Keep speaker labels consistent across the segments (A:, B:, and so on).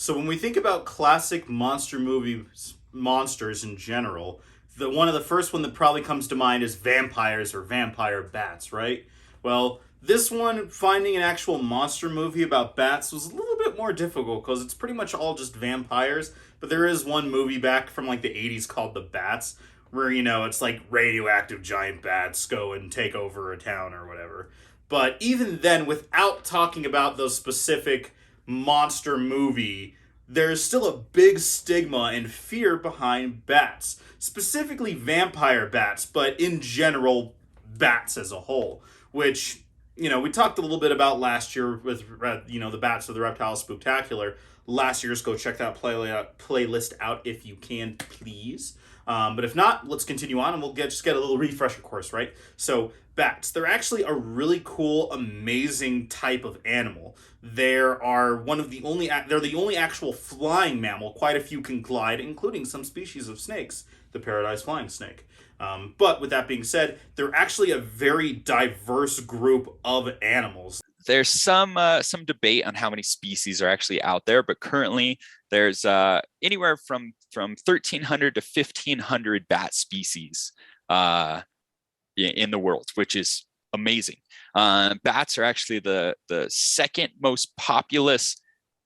A: So when we think about classic monster movies, monsters in general, the one of the first one that probably comes to mind is vampires or vampire bats, right? Well, this one, finding an actual monster movie about bats was a little bit more difficult because it's pretty much all just vampires. But there is one movie back from like the 80s called The Bats, where, it's like radioactive giant bats go and take over a town or whatever. But even then, without talking about those specific monster movie, there's still a big stigma and fear behind bats, specifically vampire bats, but in general, bats as a whole, which, we talked a little bit about last year with, the Bats of the Reptile Spooktacular. Last year's, go check that playlist out if you can, please. But if not, let's continue on and we'll just get a little refresher course, right? So, bats, they're actually a really cool, amazing type of animal. They're the only actual flying mammal. Quite a few can glide, including some species of snakes, the paradise flying snake. But with that being said, they're actually a very diverse group of animals.
B: There's some debate on how many species are actually out there, but currently there's anywhere from 1,300 to 1,500 bat species in the world, which is amazing. Bats are actually the second most populous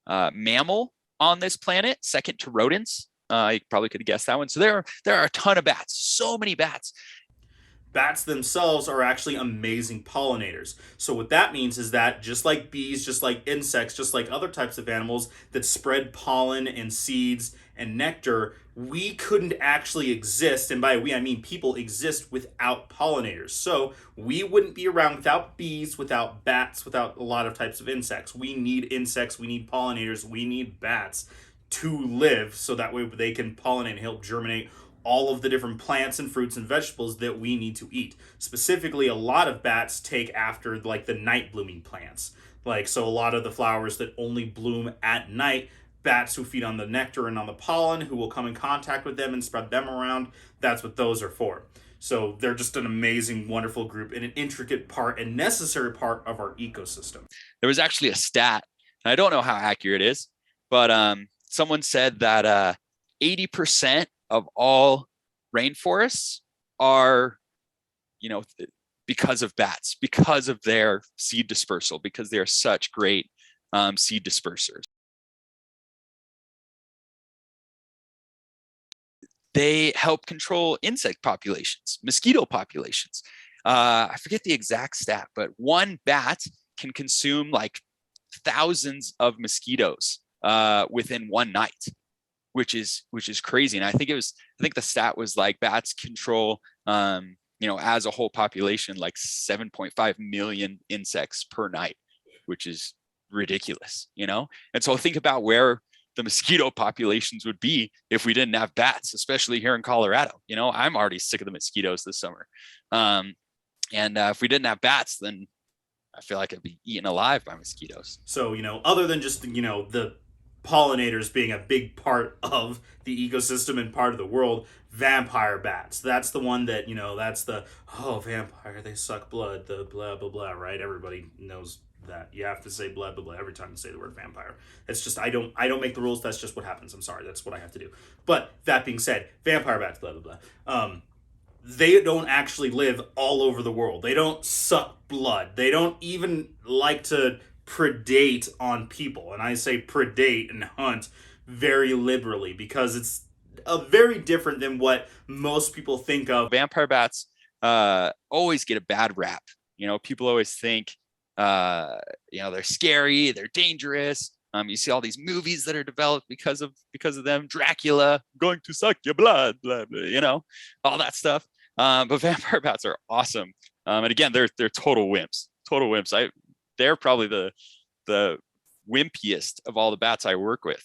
B: mammal on this planet, second to rodents. You probably could have guessed that one. So there are a ton of bats, so many bats.
A: Bats themselves are actually amazing pollinators. So what that means is that just like bees, just like insects, just like other types of animals that spread pollen and seeds and nectar, we couldn't actually exist, and by we I mean people exist without pollinators. So we wouldn't be around without bees, without bats, without a lot of types of insects. We need insects, we need pollinators, we need bats to live so that way they can pollinate and help germinate all of the different plants and fruits and vegetables that we need to eat. Specifically, a lot of bats take after like the night blooming plants. So a lot of the flowers that only bloom at night, bats who feed on the nectar and on the pollen, who will come in contact with them and spread them around, that's what those are for. So they're just an amazing, wonderful group and an intricate part and necessary part of our ecosystem.
B: There was actually a stat, and I don't know how accurate it is, but someone said that 80% of all rainforests are, because of bats, because of their seed dispersal, because they are such great seed dispersers. They help control insect populations, mosquito populations. I forget the exact stat, but one bat can consume like thousands of mosquitoes within one night, which is crazy. And I think the stat was like bats control, as a whole population, like 7.5 million insects per night, which is ridiculous, And so think about where the mosquito populations would be if we didn't have bats, especially here in Colorado. I'm already sick of the mosquitoes this summer. And if we didn't have bats, then I feel like I'd be eaten alive by mosquitoes.
A: So, other than just, the pollinators being a big part of the ecosystem and part of the world, vampire bats. That's the one that, that's the, vampire, they suck blood, the blah, blah, blah, right? Everybody knows that. You have to say blah, blah, blah every time you say the word vampire. It's just, I don't make the rules. That's just what happens. I'm sorry. That's what I have to do. But that being said, vampire bats, blah, blah, blah. They don't actually live all over the world. They don't suck blood. They don't even like to predate on people. And I say predate and hunt very liberally because it's very different than what most people think of.
B: Vampire bats always get a bad rap. People always think, they're scary, they're dangerous. You see all these movies that are developed because of them. Dracula, going to suck your blood, blah, blah, all that stuff. But vampire bats are awesome. And again, they're total wimps. They're probably the wimpiest of all the bats I work with.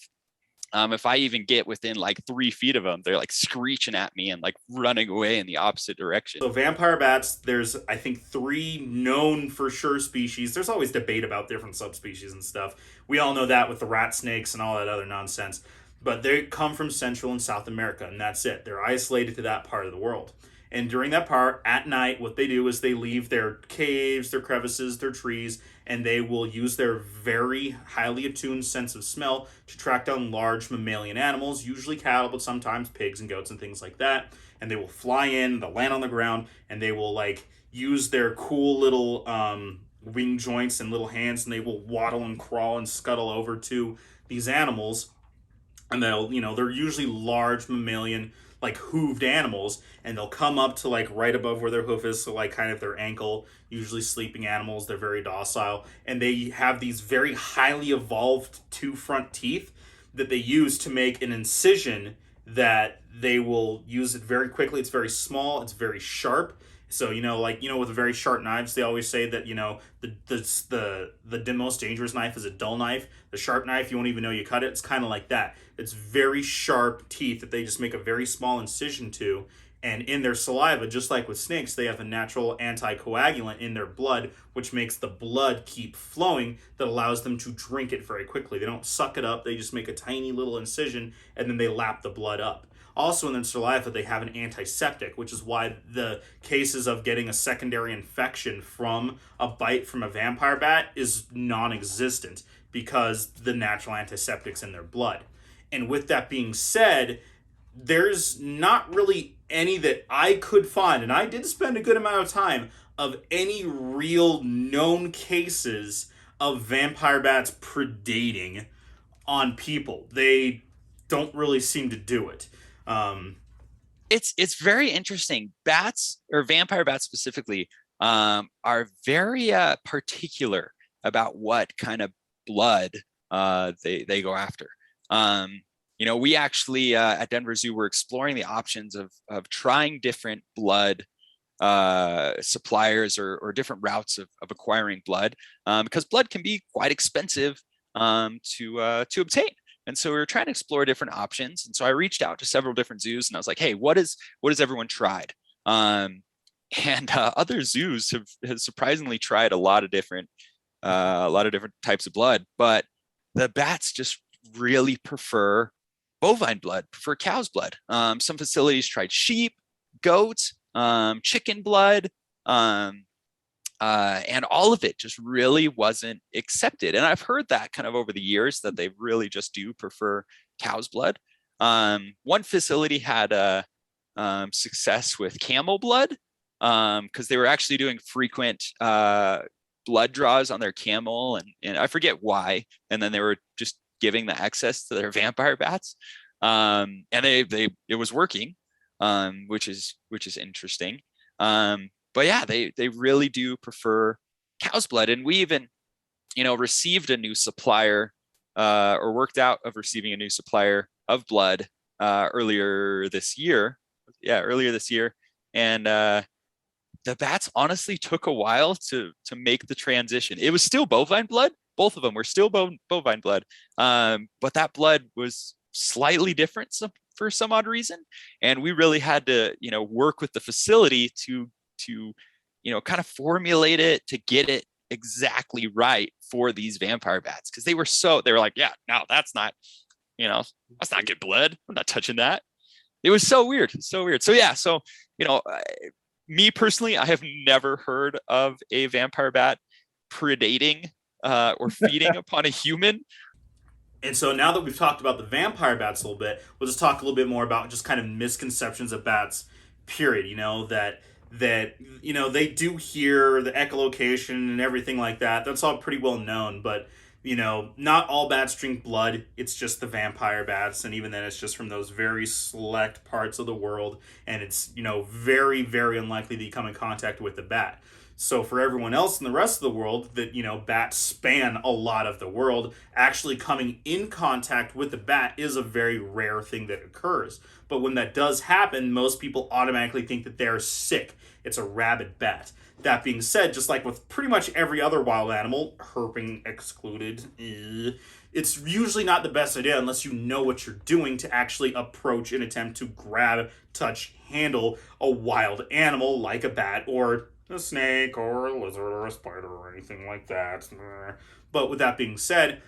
B: If I even get within like 3 feet of them, they're like screeching at me and like running away in the opposite direction.
A: So vampire bats, there's I think 3 known for sure species. There's always debate about different subspecies and stuff. We all know that with the rat snakes and all that other nonsense. But they come from Central and South America, and that's it. They're isolated to that part of the world. And during that part, at night, what they do is they leave their caves, their crevices, their trees, and they will use their very highly attuned sense of smell to track down large mammalian animals, usually cattle, but sometimes pigs and goats and things like that. And they will fly in, they'll land on the ground, and they will like use their cool little wing joints and little hands, and they will waddle and crawl and scuttle over to these animals, and they'll, they're usually large mammalian, like hooved animals, and they'll come up to like right above where their hoof is, so like kind of their ankle. Usually sleeping animals, they're very docile, and they have these very highly evolved two front teeth that they use to make an incision that they will use it very quickly. It's very small, it's very sharp. So like with very sharp knives, they always say that the most dangerous knife is a dull knife. The sharp knife, you won't even know you cut it. It's kind of like that. It's very sharp teeth that they just make a very small incision to. And in their saliva, just like with snakes, they have a natural anticoagulant in their blood, which makes the blood keep flowing, that allows them to drink it very quickly. They don't suck it up, they just make a tiny little incision, and then they lap the blood up. Also in their saliva, they have an antiseptic, which is why the cases of getting a secondary infection from a bite from a vampire bat is non-existent, because the natural antiseptic's in their blood. And with that being said, there's not really any that I could find, and I did spend a good amount of time, of any real known cases of vampire bats predating on people. They don't really seem to do it.
B: It's very interesting. Bats, or vampire bats specifically, are very particular about what kind of blood they go after. We actually at Denver Zoo were exploring the options of trying different blood suppliers, or different routes of acquiring blood, because blood can be quite expensive to obtain. And so we were trying to explore different options. And so I reached out to several different zoos, and I was like, hey, what has everyone tried? And other zoos have surprisingly tried a lot of different types of blood, but the bats just really prefer bovine blood, prefer cow's blood. Some facilities tried sheep, goats, chicken blood, and all of it just really wasn't accepted. And I've heard that kind of over the years, that they really just do prefer cow's blood. One facility had success with camel blood, because they were actually doing frequent blood draws on their camel, and I forget why. And then they were just giving the excess to their vampire bats, and it was working, which is interesting. But yeah, they really do prefer cow's blood. And we even, received a new supplier, or worked out of receiving a new supplier of blood earlier this year. Yeah, earlier this year. And the bats honestly took a while to make the transition. It was still bovine blood. Both of them were still bovine blood. But that blood was slightly different for some odd reason. And we really had to, work with the facility to kind of formulate it to get it exactly right for these vampire bats. Because they were like, yeah, no, that's not good blood. I'm not touching that. It was so weird. So yeah. So, me personally, I have never heard of a vampire bat predating or feeding upon a human.
A: And so now that we've talked about the vampire bats a little bit, we'll just talk a little bit more about just kind of misconceptions of bats, period. They do hear the echolocation and everything like that. That's all pretty well known, but not all bats drink blood. It's just the vampire bats, and even then it's just from those very select parts of the world, and it's very, very unlikely that you come in contact with the bat. So for everyone else in the rest of the world, that bats span a lot of the world, actually coming in contact with the bat is a very rare thing that occurs. But when that does happen, most people automatically think that they're sick. It's a rabid bat. That being said, just like with pretty much every other wild animal, herping excluded, it's usually not the best idea unless you know what you're doing to actually approach and attempt to grab, touch, handle a wild animal like a bat or a snake or a lizard or a spider or anything like that. But with that being said,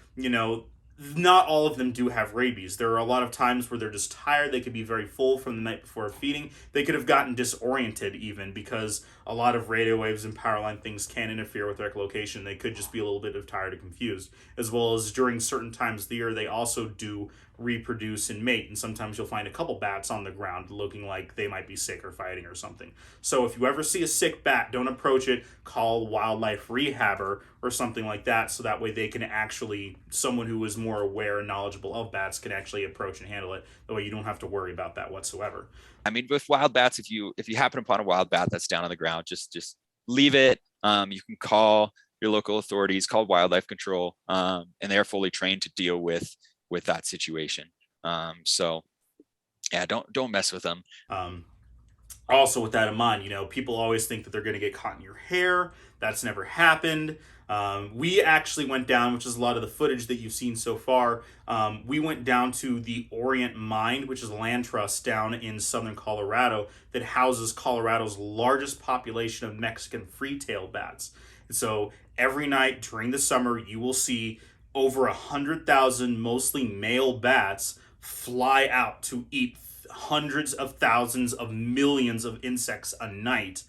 A: not all of them do have rabies. There are a lot of times where they're just tired. They could be very full from the night before feeding. They could have gotten disoriented even because a lot of radio waves and power line things can interfere with echolocation. They could just be a little bit of tired and confused. As well as during certain times of the year, they also do reproduce and mate. And sometimes you'll find a couple bats on the ground looking like they might be sick or fighting or something. So if you ever see a sick bat, don't approach it. Call wildlife rehabber or something like that, so that way they can actually, someone who is more aware and knowledgeable of bats can actually approach and handle it. That way you don't have to worry about that whatsoever.
B: I mean, with wild bats, if you happen upon a wild bat that's down on the ground, just leave it. You can call your local authorities, call wildlife control, and they're fully trained to deal with that situation. So yeah, don't mess with them.
A: Also, with that in mind, people always think that they're going to get caught in your hair. That's never happened. We actually went down, which is a lot of the footage that you've seen so far. We went down to the Orient Mine, which is a land trust down in southern Colorado that houses Colorado's largest population of Mexican free-tailed bats. And so every night during the summer, you will see over 100,000 mostly male bats fly out to eat hundreds of thousands of millions of insects a night,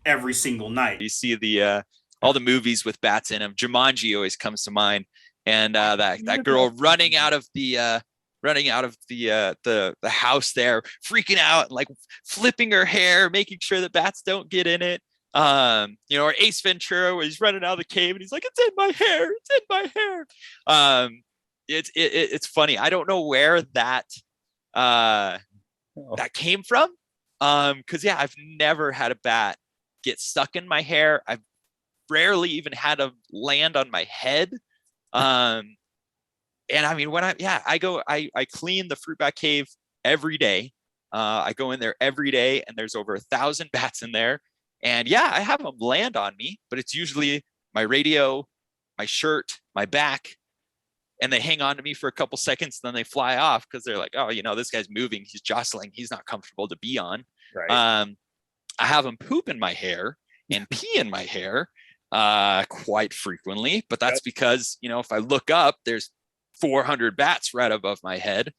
A: every single night.
B: You see the all the movies with bats in them. Jumanji always comes to mind, and that girl running out of the house there, freaking out, like flipping her hair, making sure that bats don't get in it. Or Ace Ventura, where he's running out of the cave and he's like, "It's in my hair, it's in my hair." It's funny. I don't know where that came from. Because I've never had a bat get stuck in my hair. I've rarely even had them land on my head. And I mean, when I clean the fruit bat cave every day. I go in there every day, and there's over 1,000 bats in there. And I have them land on me, but it's usually my radio, my shirt, my back, and they hang on to me for a couple seconds, then they fly off because they're like, "Oh, this guy's moving, he's jostling, he's not comfortable to be on."
A: Right.
B: I have them poop in my hair and pee in my hair quite frequently, but that's because, if I look up, there's 400 bats right above my head.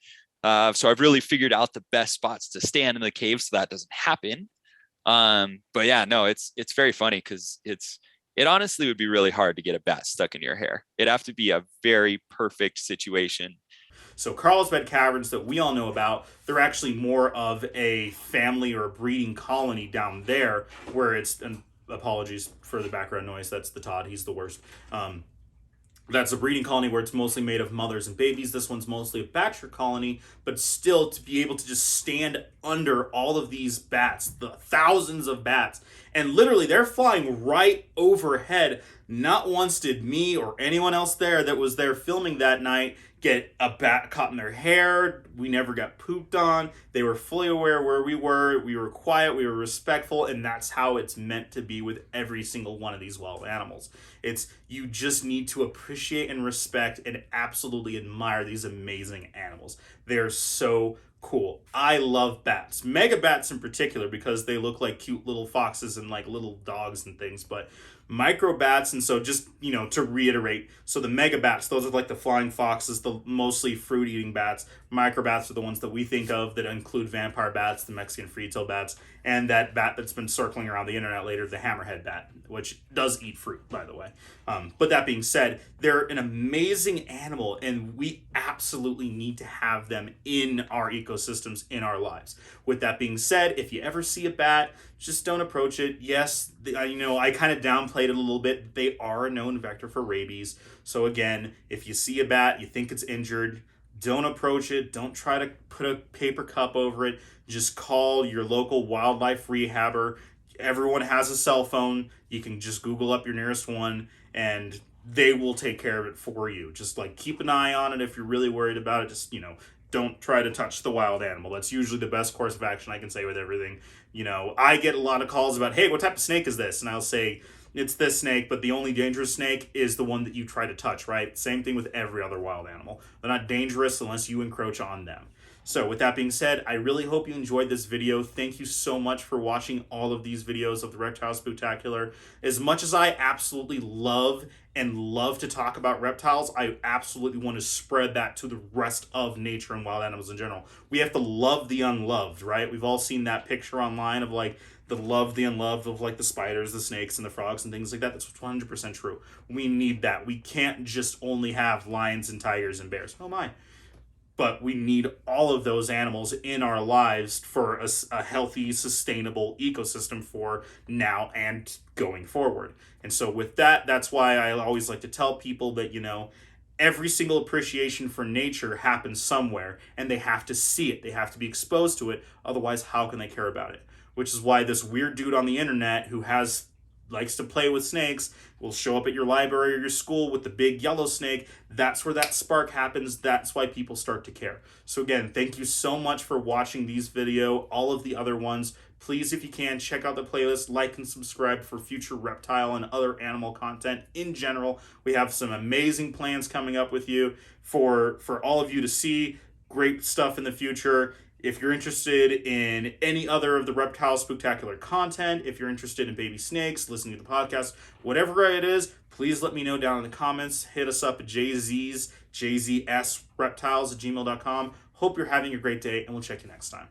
B: So I've really figured out the best spots to stand in the cave so that doesn't happen. But it's very funny because it honestly would be really hard to get a bat stuck in your hair. It'd have to be a very perfect situation.
A: So Carlsbad Caverns that we all know about, they're actually more of a family or a breeding colony down there where it's, and apologies for the background noise, that's the Todd, he's the worst. That's a breeding colony where it's mostly made of mothers and babies. This one's mostly a bachelor colony, but still to be able to just stand under all of these bats, the thousands of bats, and literally they're flying right overhead. Not once did me or anyone else there that was there filming that night get a bat caught in their hair. We never got pooped on. They were fully aware where we were. We were quiet. We were respectful. And that's how it's meant to be with every single one of these wild animals. You just need to appreciate and respect and absolutely admire these amazing animals. They're so cool. I love bats. Mega bats in particular because they look like cute little foxes and like little dogs and things. But micro bats, and so just to reiterate, so the mega bats, those are like the flying foxes, the mostly fruit eating bats. Micro bats are the ones that we think of that include vampire bats, the Mexican free-tailed bats, and that bat that's been circling around the internet later, the hammerhead bat, which does eat fruit, by the way. But that being said, they're an amazing animal, and we absolutely need to have them in our ecosystems, in our lives. With that being said, if you ever see a bat, just don't approach it. Yes, I kind of downplayed it a little bit. They are a known vector for rabies. So again, if you see a bat, you think it's injured, don't approach it. Don't try to put a paper cup over it. Just call your local wildlife rehabber. Everyone has a cell phone. You can just Google up your nearest one, and they will take care of it for you. Just keep an eye on it if you're really worried about it. Just, don't try to touch the wild animal. That's usually the best course of action I can say with everything. I get a lot of calls about, "Hey, what type of snake is this?" And I'll say, "It's this snake, but the only dangerous snake is the one that you try to touch," right? Same thing with every other wild animal. They're not dangerous unless you encroach on them. So with that being said, I really hope you enjoyed this video. Thank you so much for watching all of these videos of the Reptile Spooktacular. As much as I absolutely love to talk about reptiles, I absolutely want to spread that to the rest of nature and wild animals in general. We have to love the unloved, right? We've all seen that picture online of like the love, the unloved of like the spiders, the snakes, and the frogs and things like that. That's 100% true. We need that. We can't just only have lions and tigers and bears. Oh my. But we need all of those animals in our lives for a healthy, sustainable ecosystem for now and going forward. And so with that, that's why I always like to tell people that, you know, every single appreciation for nature happens somewhere, and they have to see it. They have to be exposed to it. Otherwise, how can they care about it? Which is why this weird dude on the internet who likes to play with snakes will show up at your library or your school with the big yellow snake. That's where that spark happens. That's why people start to care. So again, thank you so much for watching these video, all of the other ones. Please, if you can, check out the playlist, like and subscribe for future reptile and other animal content in general. We have some amazing plans coming up with you for all of you to see. Great stuff in the future. If you're interested in any other of the Reptile Spooktacular content, if you're interested in baby snakes, listening to the podcast, whatever it is, please let me know down in the comments. Hit us up at jzsreptiles@gmail.com. Hope you're having a great day, and we'll check you next time.